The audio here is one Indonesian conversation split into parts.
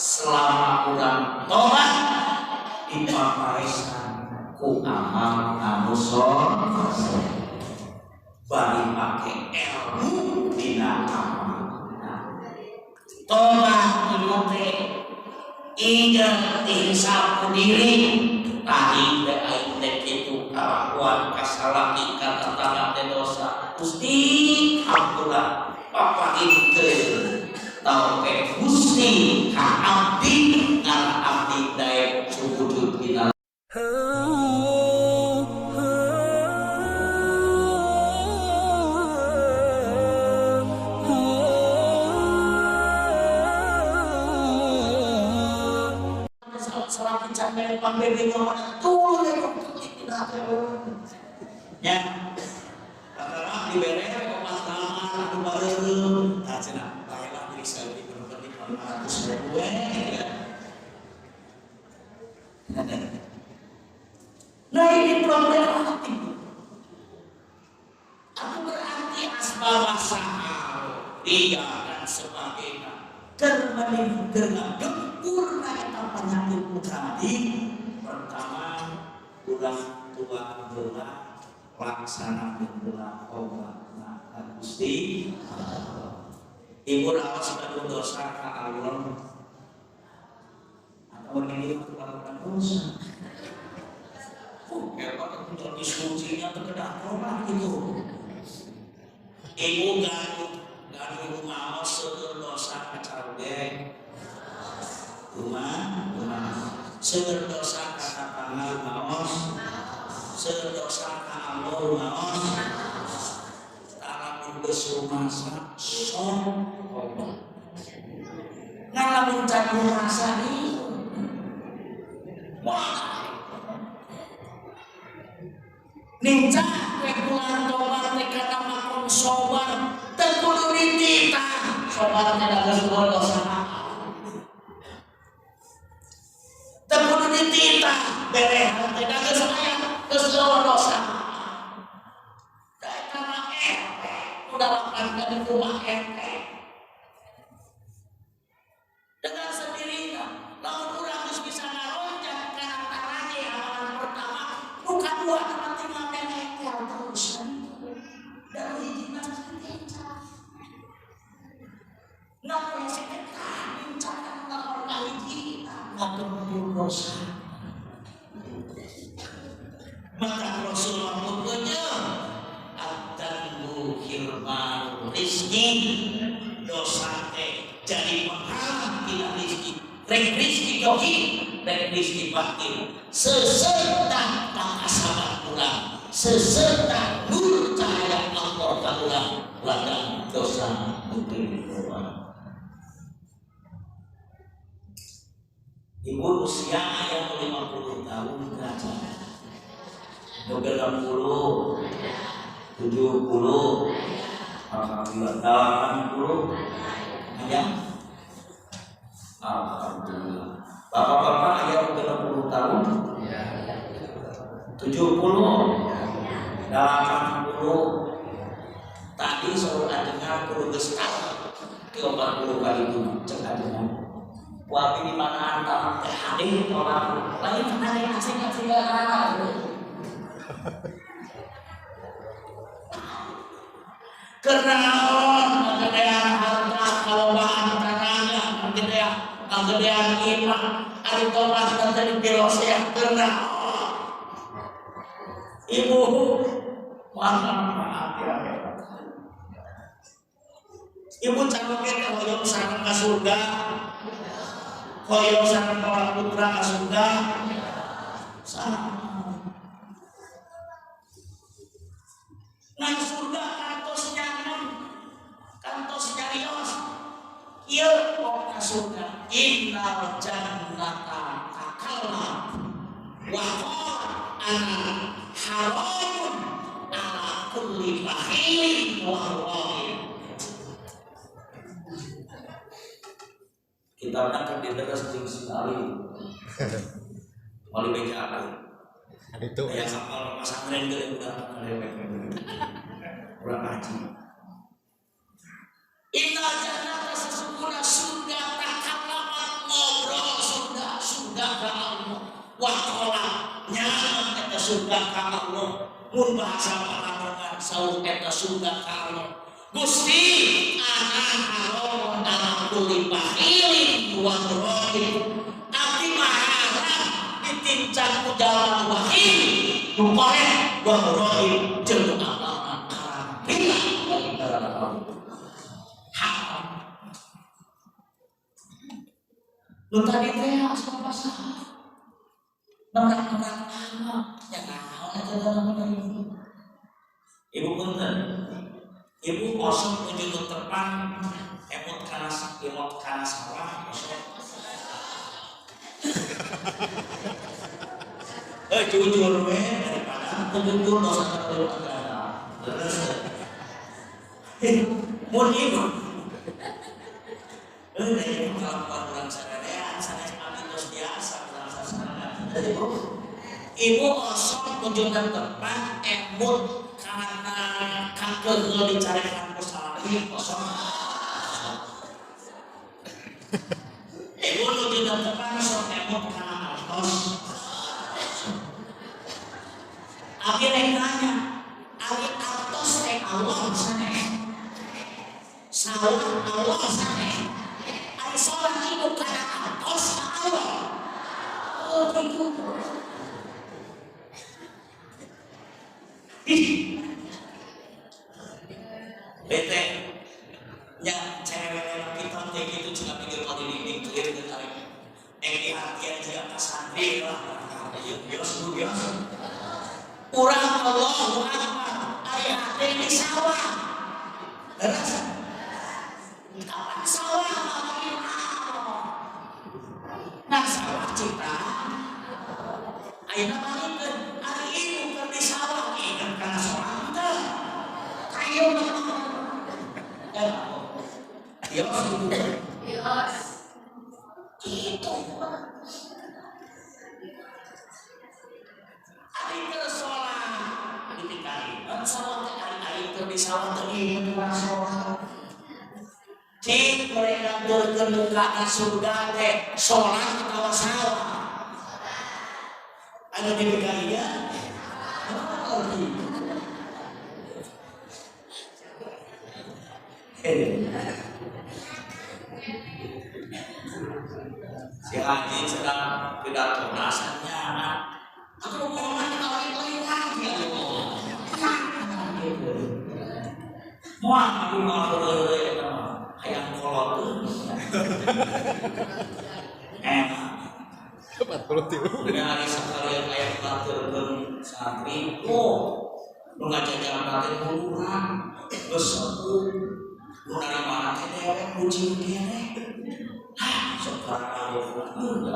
selama urang tobat dipaparesan ku amal anu saleh bari make ilmu dina amal. Tobat ieu teh ingat dihisab ku diri tadi teh aing teh kitu kalakuan kasalaki kata tangan teh dosa Gusti hampura papainkeun tau ke Gusti ka abdi ngara abdi daek sujud dina sampai pambebe ngomong tuh ya karena dibere pas kamar aku bareng tak cenah baiklah diri saya di bener-bener 500 gue nah ini problem hati aku berarti asbab sahal dia dan sebagainya termani gempur eta penyakit tadi pertama ulah tua geula laksana geula obat nah Gusti ibu raos kadu dosa ka Allah atau ini melakukan dosa kalau untuk diskusinya terkedah obat itu ibu ganu mau seueur dosa ka caruge rumah seueur dosa ka tatangga maos seueur dosa ka amor maos talamun geus rumasa sok obat ngalamun can rumasa ieu ninca we bulan tobat teh kana makom sobar teu kudu dititah sobar teh da geus dosa teu kudu dititah berehan teh da geus aya geus dosa da eta mah udah lakukan ka di rumah dengan sendirinya lamun urang geus bisa ngalonjak kana taraje amalan pertama nu kadua nanti terus dari hijingan seketika nggak seketika bincang nggak lagi nggak kemudian dosa maka Rasulullah punya atanmu hirman rizki dosa jadi menghalang bila rizki rek rizki dohi rek rizki batin seserta pakasaban ulang seserta nur cahaya Allah kaulah ladang dosa mungkin keluar. Ibu usia ayah 50 tahun kerja 60 70 alhamdulillah 80 ayah alhamdulillah bapak-bapak ayah 30 tahun 70 80 tadi selalu adengar kudu geus kalah 30 kali itu cek adengar wapi di mana antara teh hadir orang lain ada yang asing-asing karena kegedean harta kalobaan tanahnya kegedean iman ari tobat tadi filosofia karena ibu maaf ya ibu cakup kita hoyong sareng ka surga hoyong sareng para putra ka surga sama nang surga kantos nyaman kantos nyarios ieu kok ka surga innal jannata kakalla wa ana haramun ala kulli bakhilin wa hawain kita nak terderas tinggi sekali wali beja apa itu ya sama pesantren itu udah kurang haji inna jannata sesungguhnya surga takalaman surga ka Allah. Mun bahasa Parangan saur eta surga ka Allah. Gusti anak haram dalam kuli bahilin wa rohim. Abdi maharap ditincang ku jalan wahim. Nukorek wa rohim jeung amal haram. Haram. Lu tadi teh asal pasah. Nerak-nerak nama yang naon eta dalam Ibu punten. Ibu kosong menuju terpang emot kana sawah kosong. Jujur we daripada jujur dosa terlalu terus. Mun ibu. Dari kelakuan orang sadaya sanes abdi tos biasa urang sasana. Ibu kosong menuju terpang emot karena kakek dicarikan kesalahan kosong. Ibu lu tidak tepan sok emot karena altos. Abi rek nanya, abi altos rek Allah sana. Sawah Allah sana. Ari sholat ibu karena altos Allah. Oh begitu. Bete nya cewek kita kayak gitu juga pikir kalau dinding clear dan tarik di hatian juga santri lah bios urang Allahu Akbar aya hati di sawah terus kapan sawah nah sawah cita ayeuna bangikeun ari ieu keur di sawah ingat kana soal teh kayu Dios. Itu. Ari keur salat ditinggali. Salat teh ari keur di sawah teh ieu salat. Cik mereka berkenuh ke surga teh salat atawa sawah. Anu ditinggali ya. Si Haji sedang pidato rasanya aku mau lain lagi mau aku mau ayam kolot nyari sekalian ayam batur santri lu ngajajan batin puluhan besepu lu dari mana kene kucing kene sekarang ya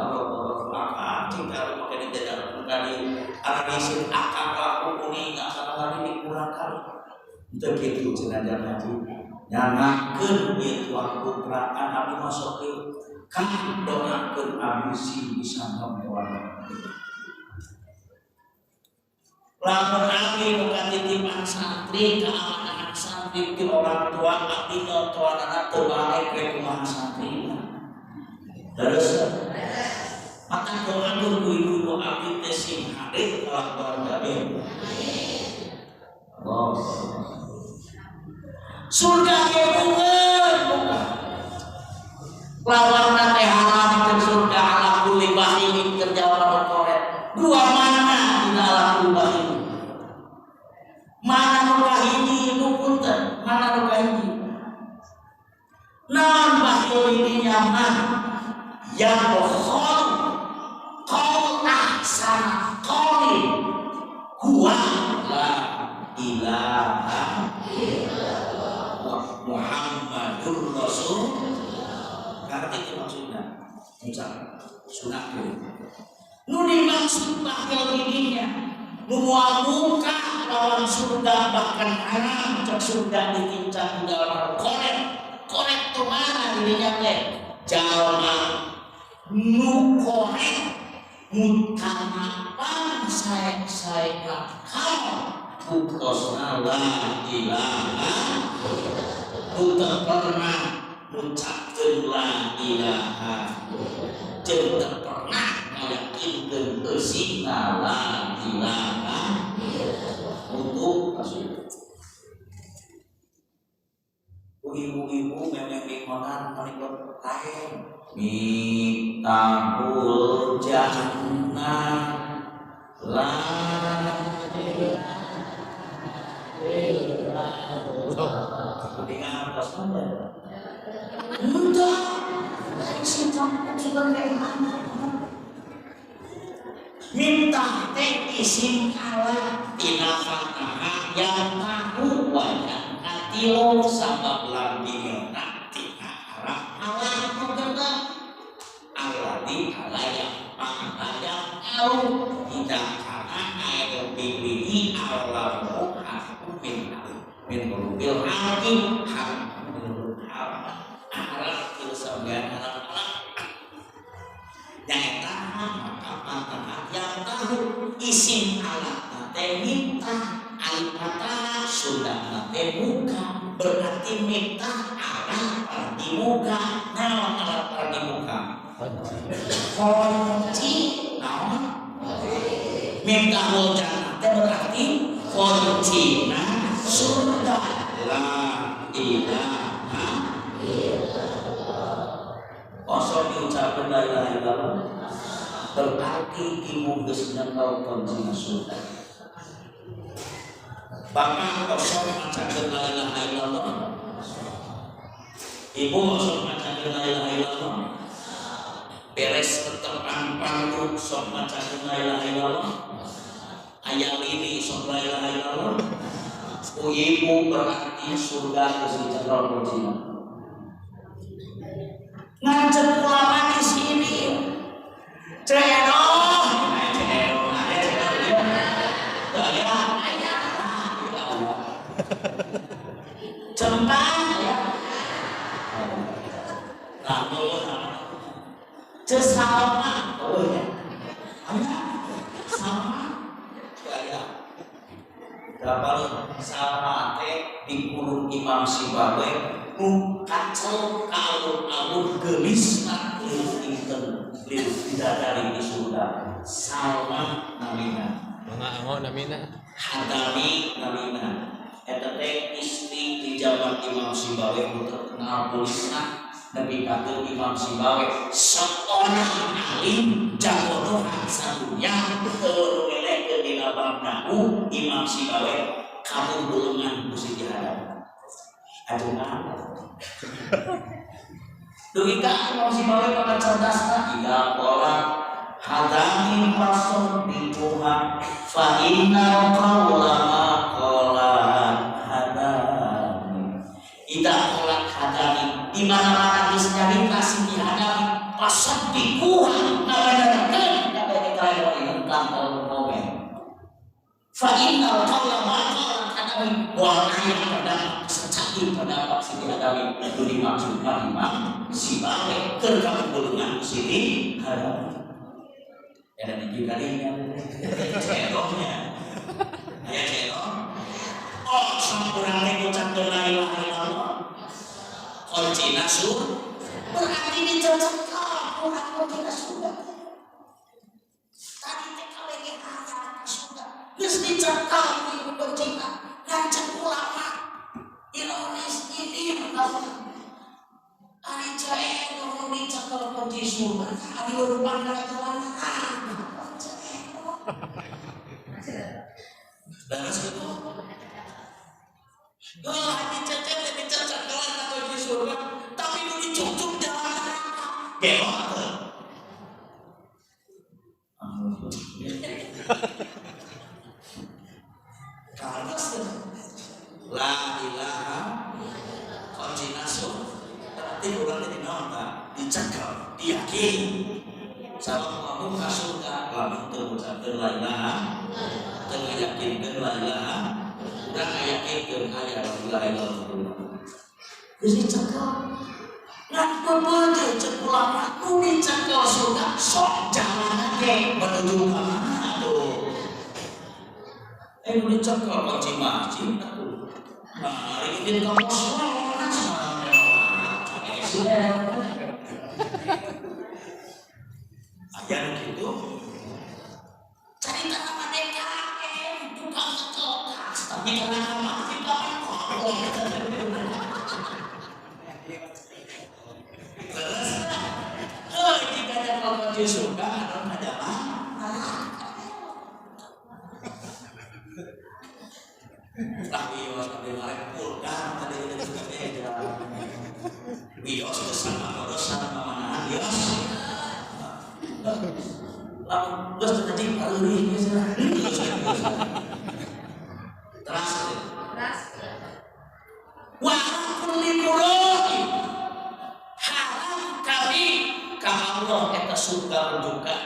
Allah cinta pakai di dalam kali analisis akal aku kuning nggak salah lagi dikurangkan begitu jenazah haji nyanakeun ieu tuan putra anak masuk ke kan doakeun abdi si bisa ngomong lamun abdi nu katitipan santri ka anak santri ke orang tua abdi nyotoan anak teu balik ke kumaha santri terus maka doa ibu abdi teh sing hadir dalam keluarga Allah surga ge bunga lawan teh haram ke surga ala kulli bahilin kerjaan korek dua mana di dalam bahil mana nu kahiji nu punten mana nu kahiji naon bahil ini nyaman yang bohong kau ahsana qauli huwa la ilaha illallah Muhammadur Rasul ngerti itu maksudnya ucap sunat nu dimaksud bahwa dirinya nu muka lawan surga bahkan haram cak surga ditincang dalam korek tu mana dirinya teh jalma nu korek mutana saya kamu bukosna la ilaha teu pernah ngucapkeun la ilaha jeung teu pernah ngayakinkeun bersih la ilaha untuk masuk. Ibu-ibu memang mengkonan menikot lain mitahul jannah la dengan apa saja udah sinta juga kayak minta teh isim Allah tina fatahah yang tahu wajah katilo sabab lambi nanti arah Allah berkata Allah di Allah yang pangkaya au tidak karena air bibihi Allah aku min berubil hati arah itu sebagian anak-anak yang maka yang tahu isim Allah teh minta al-fatah sudah nate muka berarti minta arah di muka naon arah di muka kunci naon minta hujan teh berarti kunci nah sudah la ilaha kosong diucapkan la ilaha illallah berarti dimungkusnya kau kunci sudah bapak kosong macakan la ilaha illallah ibu kosong macakan la ilaha illallah beres ketepan pandu sok macakan la ilaha illallah ayat ini sok la ilaha illallah ibu berarti surga kesejahteraan berjiwa ngancet ulama di sini ceno cempang cesama sama berapa sama teh di kurung Imam Sibawe nu kacau alun-alun gelis inten bidadari di surga salma namina mangaango namina hadami namina eta teh istri di zaman Imam Sibawe terkenal tulisna nepi ka Imam Sibawe seorang alim jago sadunya teu eleh dina bab nahwu Imam Sibawe kamu golongan mesti dihadap aduh dugi ka Imam Sibawe pada cerdasna ida qala hadami masun bi Tuhan fa inna qawla ma qala hadami ida qala hadami di mana-mana disnyari kasih dihadami pasat di Tuhan nabenerkeun dapat diterima tentang momen fa inna qawla ma qala hadami wa ayat terdapat secaki terdapat sini hadami itu dimaksud Imam Sibawe keur kamu golongan sini hadami ada di kalinya cerohnya ya ceroh oh sampurane ngucapkeun la ilaha illallah kunci nasur berarti dicocokkan orang kunci nasur tadi TKW ayat sudah geus dicocokkan di kunci ngancep ulama Indonesia ini ari cae nu dicocokkan kunci surga ari urupan jalan beres itu kalau hati cecet dicocok kelas atau di surga tapi nu dicucuk jalan neraka gelok karena la ilaha kunci nasur berarti bukan di mana dicegah diyakini sabab kamu ka surga lamun teu ngucapkeun la ilaha teu ngayakinkeun la ilaha urang ngayakinkeun aya la ilaha illallah geus dicegah ngan bebeudeuh cek ulama nu dicegah surga sok jalan ge menuju ka mana atuh nu dicegah kunci masjid atuh mari kita muslim ayat gitu Sakit anak mati kapan kok. Terus, jika ada kalau dia suka, ada apa? Tapi Wios sambil ngarep pulkan tadi kita juga beda. Wios kesana boros sama mana Wios. Lalu terus tadi aluri terus walaupun limurohi haram kami ka Allah eta suka menunjukkan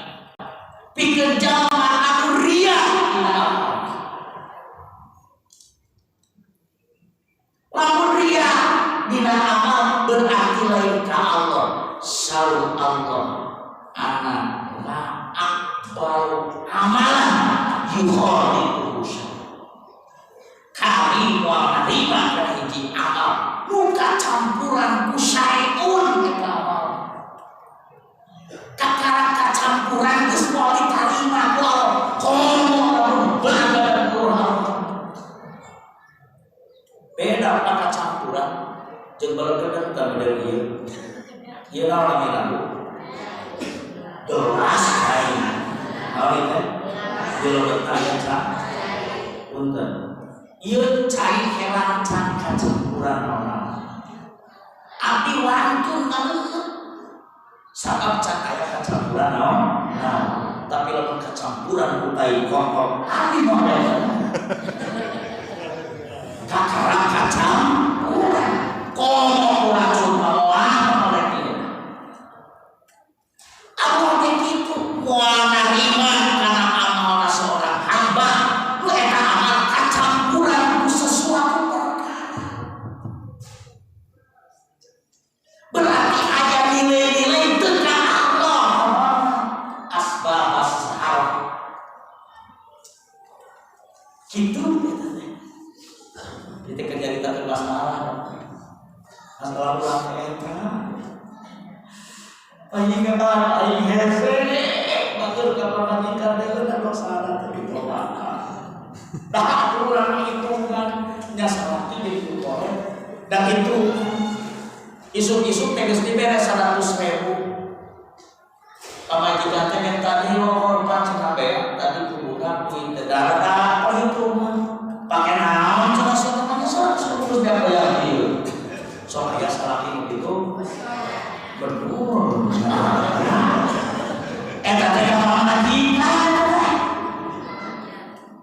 pikeun jalma anu ria lamun ria dina amal berarti lain ka Allah saur Allah anak akbar amalan yukhaliquhu kami mau nerima kana hiji amal muka campuran kusaiun eta amal kakara campuran geus moal ditarima ku Allah komo bener Tuhan beda kata campuran jeung baleudeuh teh beda ieu ieu naon lagu dolas kain awet teh jelema tanya cak punten ieu cai hewan can kacampuran naon abdi wantun ngaleuh sabab can aya kacampuran naon tapi lamun kacampuran utai kokok abdi model kakara kacampuran komo racun bawah oleh ieu Allah begitu moal narima kana amal seorang hamba lu eta amal kacampuran ku sesuatu perkara berarti ada nilai-nilai teu ka Allah asbab as-sahar kitu kita kerja kita ke masalah masalah ulang eta aing kan aing hese batur ka pamajikan deui kan masalah teh diplomakan dah aturan hitungan nya salah teh diplomakan dan itu isuk-isuk teh geus diberes 100.000 pamajikan teh minta korban cenah bea tadi kuburan kuing teh darah perhitungan pake naon cenah sok pake 100 dia bayar ieu sok aya salah kitu betul. Eta teh mana kita?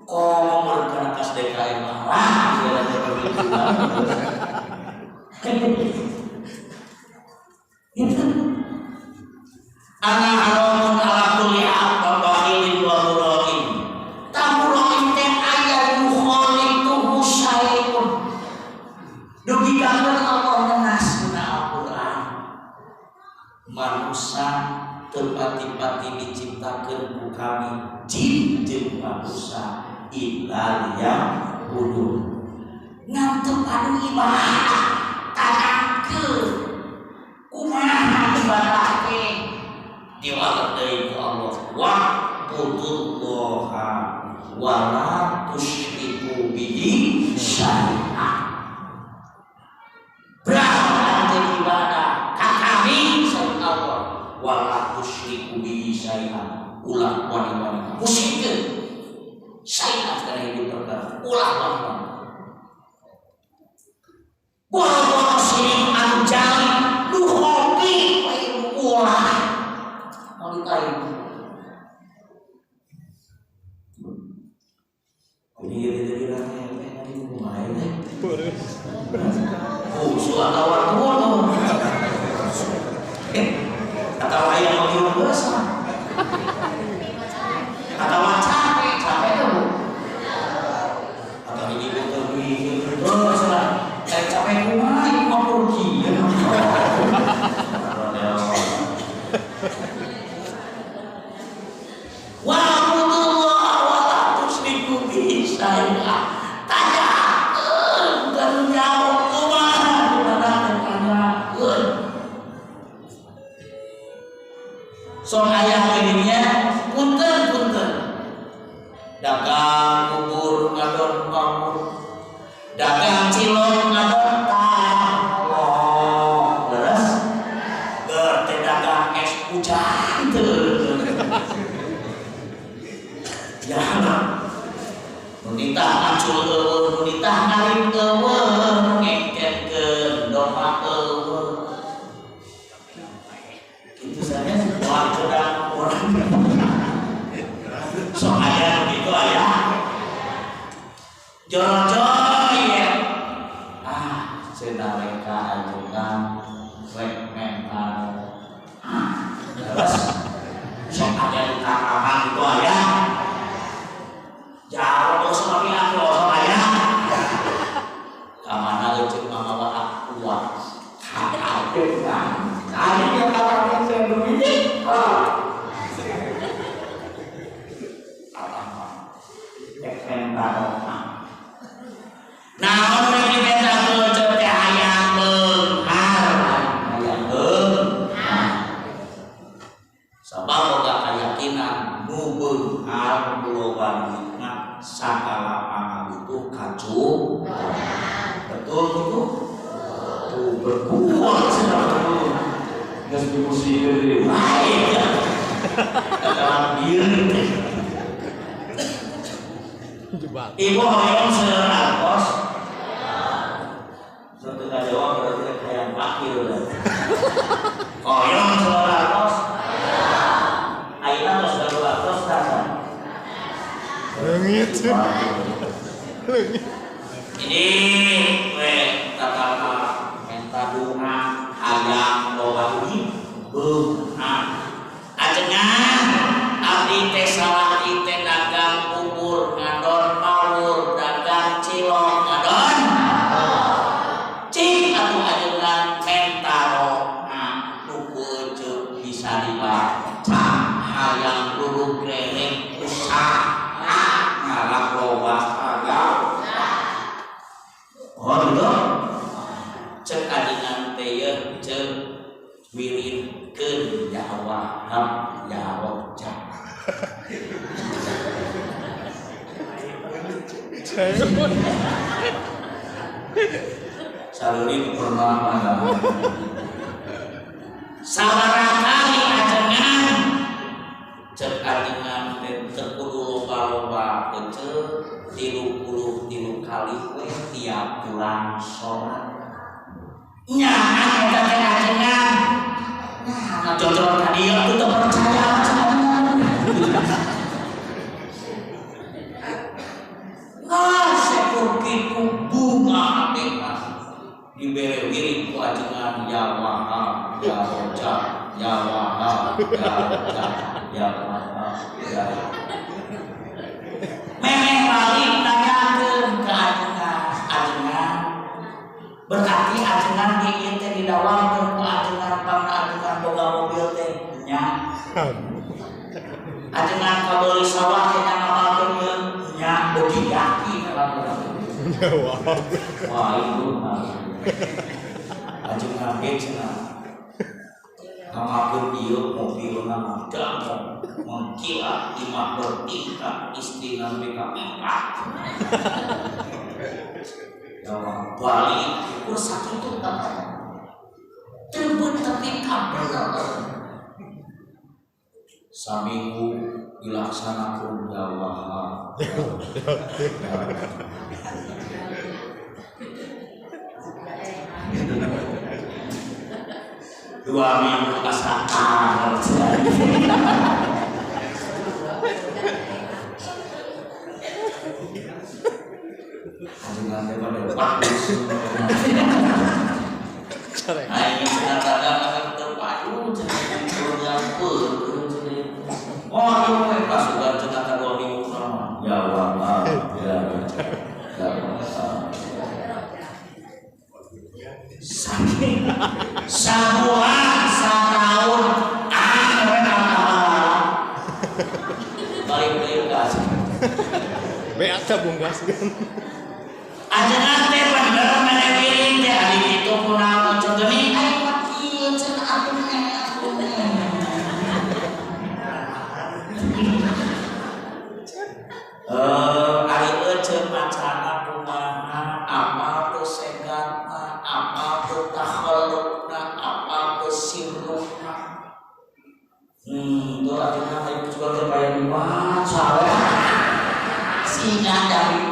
Komo mereka kas DKI marah, dia lagi begitu. Itu. Ana haramun ala kulli apa bakhilin wa murain. Tamurain teh aya yukhaliquhu syai'un. Dugi kangen Allah menasna Al-Qur'an. Manusia terpati-pati diciptakan ku kami jin jeung manusia ilal yang kudu ngantuk anu ibadah tanangkeun kumaha ibadah teh diwales deui ku Allah wa qudullaha wa la tusyriku bihi syai'a berarti ibadah ka kami sareng Allah wala tusyriku bihi syai'an ulah wani-wani musyrikeun syai'an kana hidup perkara ulah wani boro-boro syirik anu jali nu hobi ulah mau ditarik ini jadi rasanya ini lumayan sudah tawar tuh atau ayam mau hidup besar atau capek tuh atau ini betul besar kayak capek rumah ini mau pergi wa'budullah wa la tusyriku bihi syai'a tanyakeun dan jawab kumaha tanyakeun sok aya bacul eueuh ditah ngalim eueuh ngengkenkeun doa eueuh itu saja doa orang so aya gitu aya jojo ya sedareka ajukan wek mental terus sok ada di takaman itu aya jauh sama pihak lo sama aya kamana lecet mamawa akuat kakak kan ada yang kakaknya saya begini nah orang ini beta bocor teh hayang beunghar hayang beunghar sabab boga keyakinan nu beunghar bulogana sakala pangabutuh kacu betul gitu tuh berkuat sedang geus dimusieun deui lain dalam diri ibu hoyong seratus suatu jawab berarti kayak wakil hoyong seratus aina tos 200 tasa leungit ini we tatama menta dunga hayang loba beunghar ajengan abdi teh salaki teh dagang bubur ngadon mawur dagang cilok ngadon cing atuh ajengan mentaro nuku ceuk bisa dibaca hayang lurug leleng usaha ngalak loba agak oh gitu ceuk ajengan teh ye ceuk wiridkeun ya Wahab ya Rojak saluri pernah mana sabarangkali ajengan cek ajengan teu kudu loba-loba teu 33 kali we tiap bulan salat nya eta teh ajengan nah cocok tadi aku teu percaya sekurkiku bunga abeka dibere wirid ku ajengan ya Wahab ya Rojak ya Wahab ya Rojak ya Wahab ya memeh balik nanyakeun ka ajengan berarti ajengan di ieu teh didawamkeun ku ajengan pangna ajengan boga mobil teh nya ajengan kabeuli sawah teh ngamalkeun nya beuki yakin wah itu ajengan ge cenah ngamalkeun ieu mobilna mah damang mengkilat imah bertingkah istina mereka 4 ya balik udah sakitu tak terbun tapi kabel saminggu dilaksanakan ya Wahab 2 minggu kasakar ajengan teh pada bagus aing kadang-kadang teu padu cenah kurang oh ieu we pasukan cenah ka 2 minggu sama ya Wahab ya saking sabulan sataun balik-balik kasih beak tabung gas kan ajengan teh bener mere wiring teh ari kitu kunaon cegeni aing mah kieu cenah atuh ari euceun macana kumaha amal teu segat mah amal teu takhalluqna amal teu sirruna tuh ajengan teh juga teh bae dibaca we sehingga dari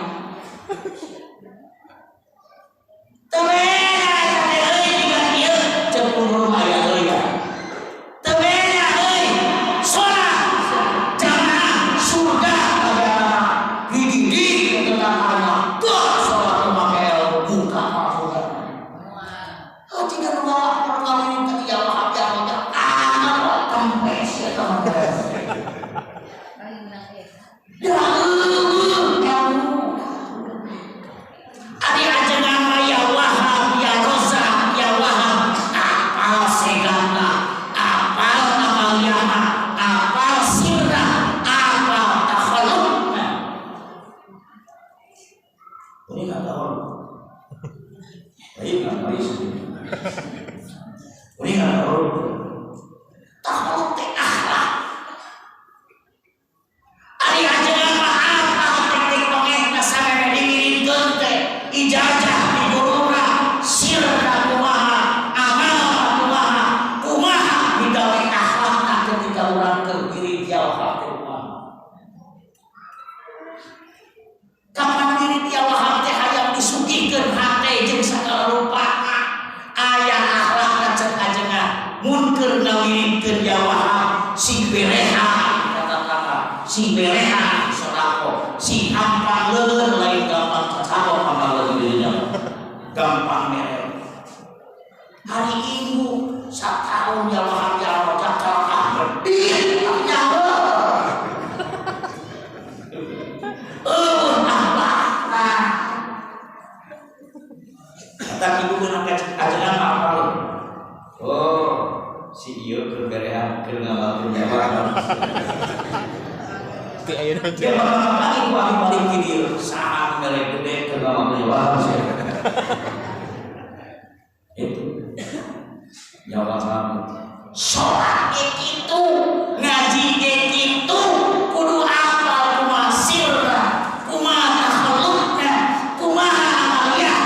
si bereha sodako si ampang leuleun lain gampang cacao ampang leuleun dirinya gampang mere hari ibu satahun ya wahab ya Allah cacao berdiri nyawa kata ibu beunang ajengan apa lo oh si ieu keur bereha keur ngamalkeun nyawa dia bakal balik ke dia saat mereka gede ke dalam lewat itu nyawa kamu sholat itu ngaji itu kudu apal kumaha sirra kumaha takhalukna kumaha amaliyah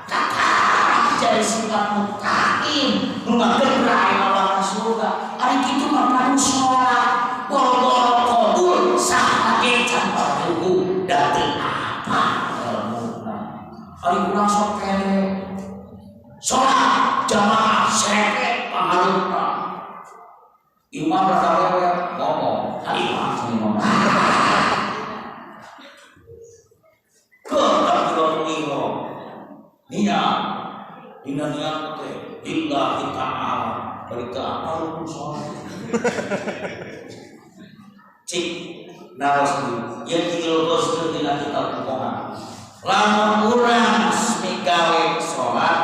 kakak jadi sifat muttaqin nu ngagerak Allah surga ari kitu mah paling sholat boro-boro sahabat tanpa ilmu datang apa ilmu hari kurang sok kene sholat jamaah seke pahaluna imam rakawe ngomong kalimat ngomong ke takbiratul niat dina niat teh lillahi ta'ala berita apa rukun sholat cik narasih yang dilogoskeun dina kitab Quran lamun urang migawe salat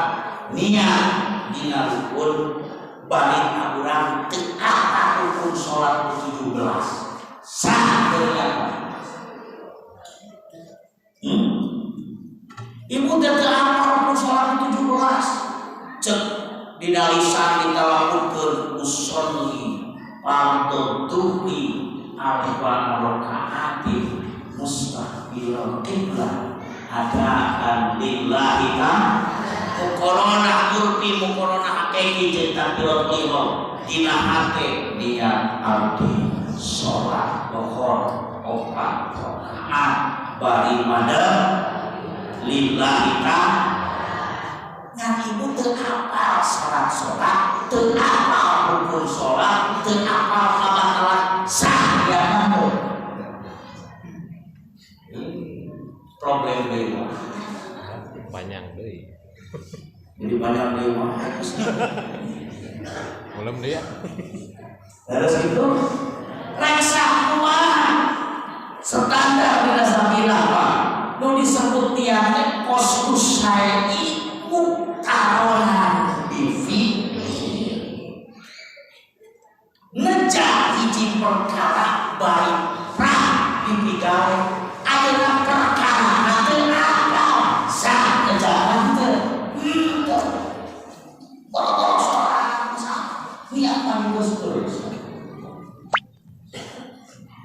niat dina rukun balik urang teu apa rukun salat 17 sah ternyata ibu teu apa rukun salat 17 cek dina lisan ditawakufkeun usolli fardhu duhri arba rakaati mustaqbilal qiblah adaan lillahi ta'ala corona urpi corona hakiki jeung takbiratul ihram dina hate niat abdi salat zuhur 4 rakaat bari madhab lillahi ta'ala ngan ibu teu apal salat teu apal rukun salat teu apal kabatalan sah ya namun problem deui banyak deui jadi banyak deui mah belum dia terus itu reksa kumaha standar dina sabilah Pak nu disebut tiang teh postus syai'i muktaronan bifikih ngejak hiji perkara baik prah dipigawe ayeuna perkara teu akal sah ngejalan teu boro-boro salat niat panggus terus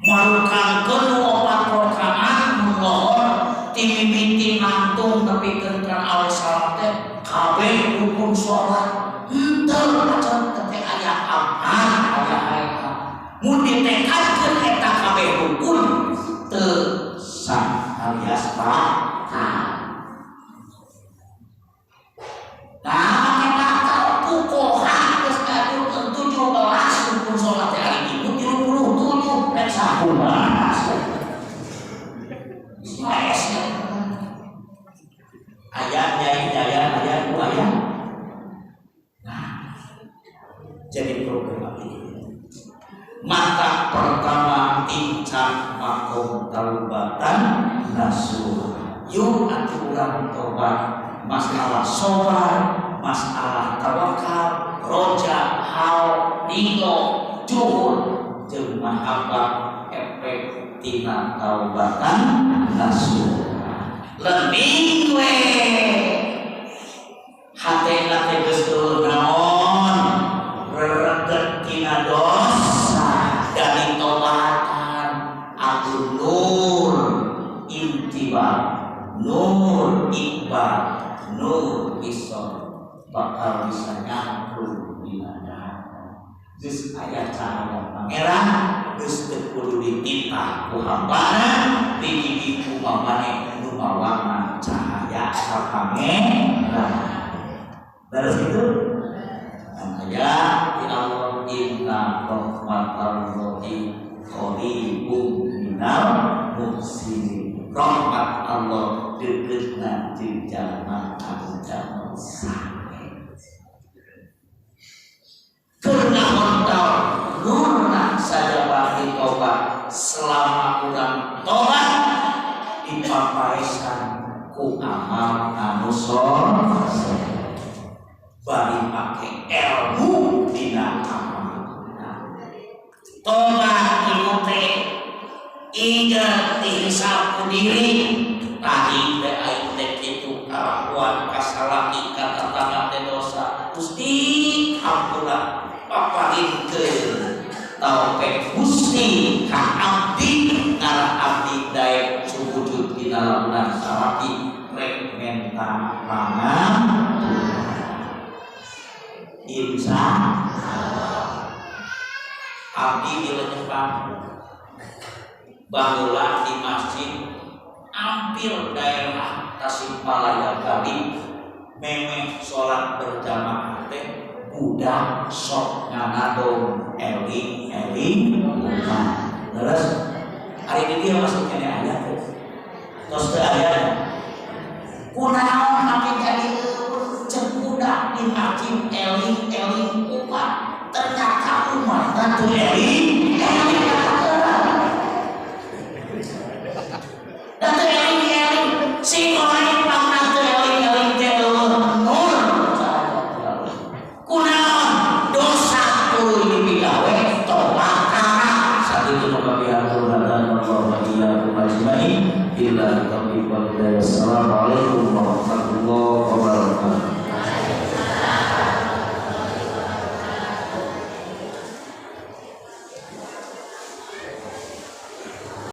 marukangkeun 4 rakaat mulohor timimiti nangtung nepikeun ka awal salat teh kabeh rukun salat henteu acan teh aya aman aya mun ditekadkeun eta kabeh rukun teu sah alias Nah, kita tahu pukohan geus kadung 17 rukun salat hari Minggu 37 dan sakumaha. Maesnya. Ayatnya ayat ku ayat. Nah, jadi program ini. Maka pertama tincang makom taubatan nasuh. Yuk aturan tobat. Masalah sobar, masalah tawakal, roja, hal, ridho, juhud, jeung mahabbah efek tina taubatan nasuh. Leuning we hatena teh geus naon rereget tina dosa dari taubatan aku nur intiba nur iqbal nur isor bakal bisa nyangkul di mana geus aya cahaya pangeran geus teu kudu dititah ku hambana dijiji ku mamane nu mawangan cahaya ka pangeran. Terus itu aya di Allah inna rahmatallahi qaribun minal muhsinin. Rahmat Allah deketna jeung jalma anu jalma saleh. Karena hontal nurna sajabah tobat selama urang tobat dipapaesan ku amal anu saleh. Bari pake ilmu dina amal. Tobat ieu teh ingat dihisab ku diri tadi teh aing teh kitu kalakuan kasalaki ka tatangga teh dosa Gusti hampura paparinkeun taufik Gusti ka abdi ngarah abdi daek sujud dina lamunan salaki rek menta pangampura insyaallah. Abdi dilenyepang baheula di masjid hampir daerah Tasikmalaya Galih memeh salat berjamaah teh budak sok nganadong eling umat. Terus hari ini dia masuk kene aya teh. Tos teu aya. Kunaon ame jadi cek budak di masjid eling umat. Ternyata umat teu eling. Si orang pernah tereling teh nur kunaon dosa tuluy dipigawe tobat kana sakitu kabihatul hadan wa iyyakum ajmain billahi taufiq wal hidayah. Assalamualaikum warahmatullahi